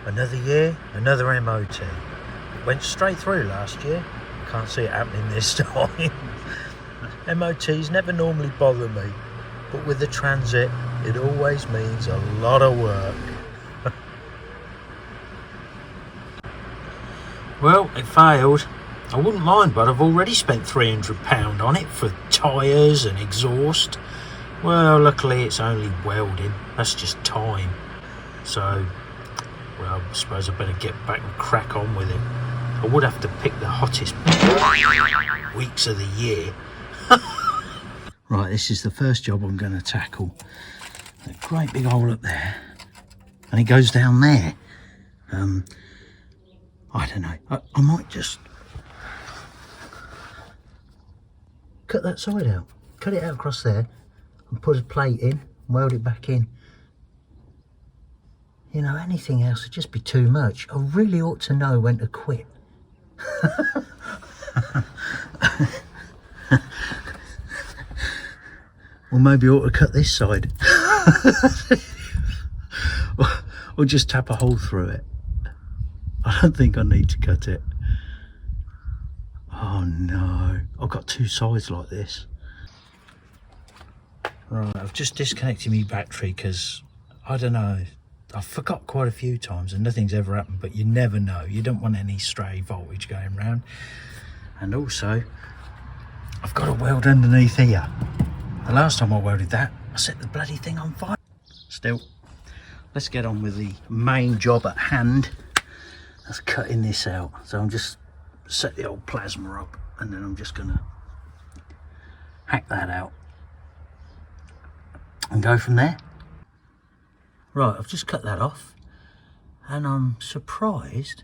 Another year, another M.O.T. It went straight through last year. Can't see it happening this time. M.O.Ts never normally bother me, but with the Transit, it always means a lot of work. Well, it failed. I wouldn't mind, but I've already spent £300 on it for tyres and exhaust. Well, luckily it's only welding. That's just time. So, well, I suppose I better get back and crack on with it. I would have to pick the hottest weeks of the year. Right, this is the first job I'm going to tackle. A great big hole up there. And it goes down there. I don't know. I might just cut that side out. Cut it out across there and put a plate in, weld it back in. You know, anything else would just be too much. I really ought to know when to quit. Or maybe I ought to cut this side. Or just tap a hole through it. I don't think I need to cut it. Oh no, I've got two sides like this. Right, I've just disconnected my battery because, I don't know, I've forgot quite a few times and nothing's ever happened, but you never know. You don't want any stray voltage going round. And also, I've got a weld underneath here. The last time I welded that, I set the bloody thing on fire. Still, let's get on with the main job at hand. That's cutting this out. So I'm just set the old plasma up and then I'm just gonna hack that out and go from there. Right, I've just cut that off and I'm surprised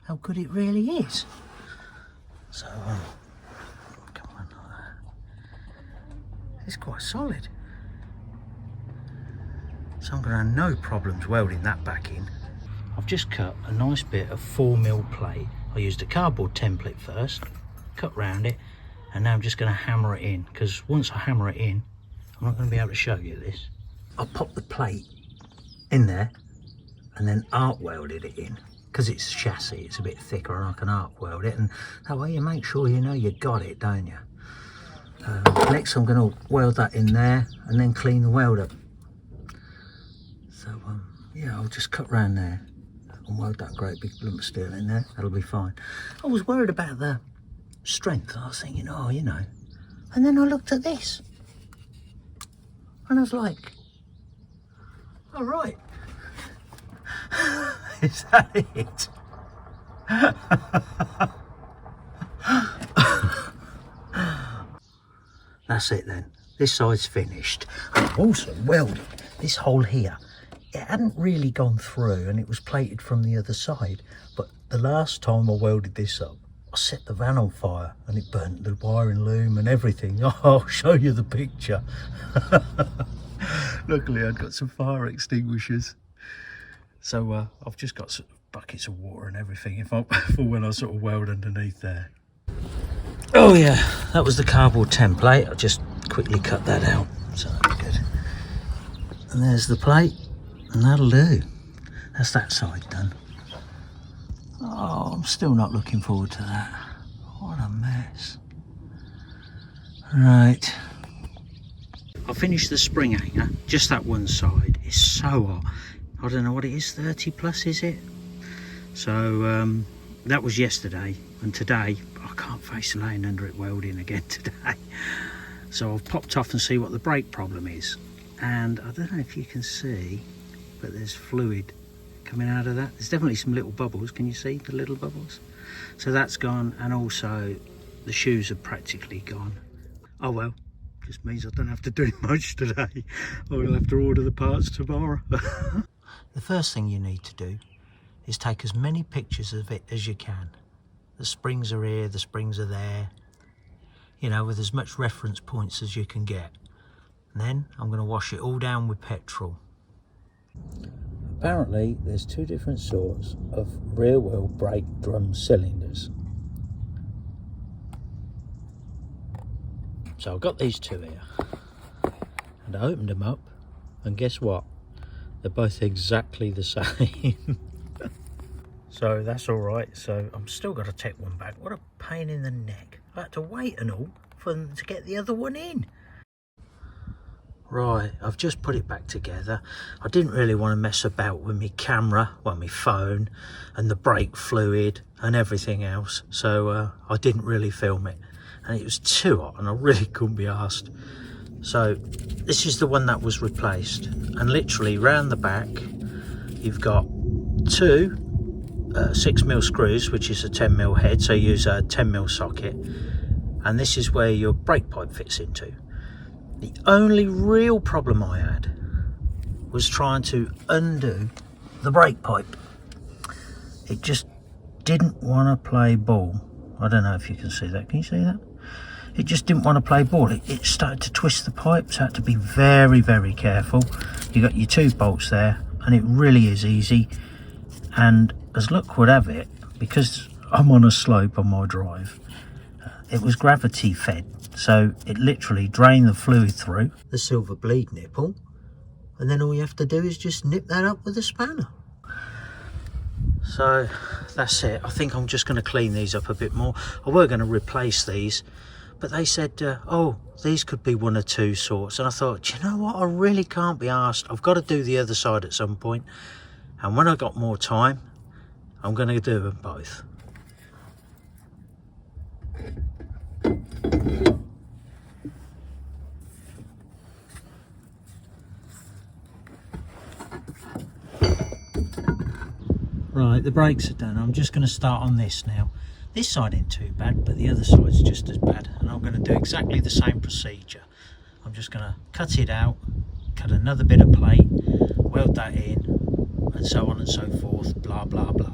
how good it really is. So, come on, like that. It's quite solid. So I'm gonna have no problems welding that back in. I've just cut a nice bit of 4mm plate. I used a cardboard template first, cut round it, and now I'm just going to hammer it in, because once I hammer it in, I'm not going to be able to show you this. I popped the plate in there and then arc welded it in, because it's chassis, it's a bit thicker and I can arc weld it, and that way you make sure you know you got it, don't you? Next I'm going to weld that in there and then clean the weld up. So yeah, I'll just cut round there and weld that great big lump of steel in there. That'll be fine. I was worried about the strength. I was thinking, oh, you know. And then I looked at this. And I was like, all right. Is that it? That's it then. This side's finished. And I've also welded this hole here. It hadn't really gone through and it was plated from the other side, but the last time I welded this up, I set the van on fire and it burnt the wiring loom and everything. Oh, I'll show you the picture. Luckily I'd got some fire extinguishers, so I've just got buckets of water and everything for when I sort of weld underneath there. Oh yeah, that was the cardboard template. I just quickly cut that out, so that's good. And there's the plate. And that'll do. That's that side done. Oh, I'm still not looking forward to that. What a mess. Right. I finished the spring hanger, just that one side. It's so hot. I don't know what it is, 30 plus is it? So that was yesterday, and today I can't face laying under it welding again today. So I've popped off and see what the brake problem is. And I don't know if you can see, but there's fluid coming out of that. There's definitely some little bubbles. Can you see the little bubbles? So that's gone, and also the shoes are practically gone. Oh well, just means I don't have to do much today. I'll have to order the parts tomorrow. The first thing you need to do is take as many pictures of it as you can. The springs are here, the springs are there, you know, with as much reference points as you can get. And then I'm going to wash it all down with petrol. Apparently there's two different sorts of rear wheel brake drum cylinders. So I've got these two here, and I opened them up, and guess what? They're both exactly the same. So that's all right. So I'm still got to take one back. What a pain in the neck. I had to wait and all for them to get the other one in. Right, I've just put it back together. I didn't really want to mess about with my camera, well, my phone, and the brake fluid and everything else. So I didn't really film it. And it was too hot and I really couldn't be arsed. So this is the one that was replaced. And literally round the back, you've got two 6mm screws, which is a 10mm head. So you use a 10mm socket. And this is where your brake pipe fits into. The only real problem I had was trying to undo the brake pipe. It just didn't want to play ball. I don't know if you can see that. Can you see that? It just didn't want to play ball. It started to twist the pipe, so I had to be very, very careful. You got your 2 bolts there, and it really is easy. And as luck would have it, because I'm on a slope on my drive, it was gravity fed. So it literally drained the fluid through the silver bleed nipple, and then all you have to do is just nip that up with a spanner. So that's it. I think I'm just going to clean these up a bit more. I were going to replace these, but they said, oh, these could be 1 or 2 sorts. And I thought, do you know what? I really can't be asked. I've got to do the other side at some point. And when I got more time, I'm going to do them both. Right, the brakes are done. I'm just going to start on this now. This side ain't too bad, but the other side's just as bad. And I'm going to do exactly the same procedure. I'm just going to cut it out, cut another bit of plate, weld that in, and so on and so forth, blah, blah, blah.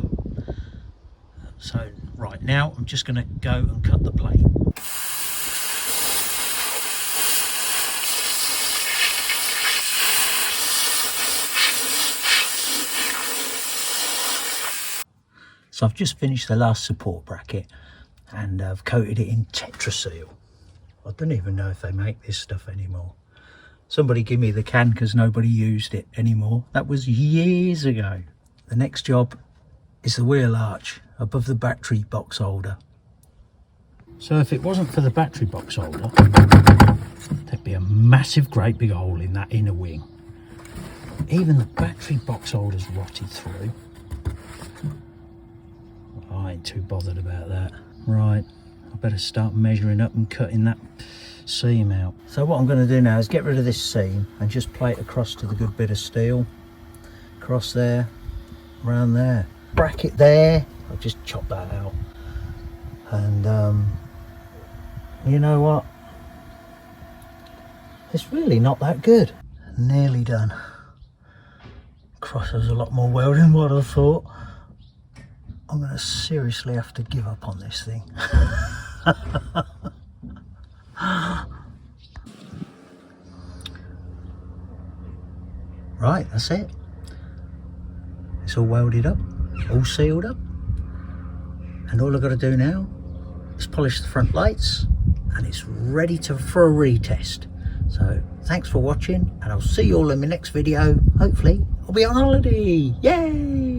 So, right, now I'm just going to go and cut the plate. So I've just finished the last support bracket and I've coated it in Tetraseal. I don't even know if they make this stuff anymore. Somebody give me the can because nobody used it anymore. That was years ago. The next job is the wheel arch above the battery box holder. So if it wasn't for the battery box holder, there'd be a massive great big hole in that inner wing. Even the battery box holder's rotted through. I ain't too bothered about that. Right, I better start measuring up and cutting that seam out. So what I'm going to do now is get rid of this seam and just plate across to the good bit of steel. Across there, around there. Bracket there, I'll just chop that out. And you know what? It's really not that good. Nearly done. Christ, there's a lot more welding than what I thought. I'm going to seriously have to give up on this thing. Right, that's it. It's all welded up, all sealed up. And all I've got to do now is polish the front lights and it's ready for a retest. So thanks for watching and I'll see you all in my next video. Hopefully I'll be on holiday. Yay!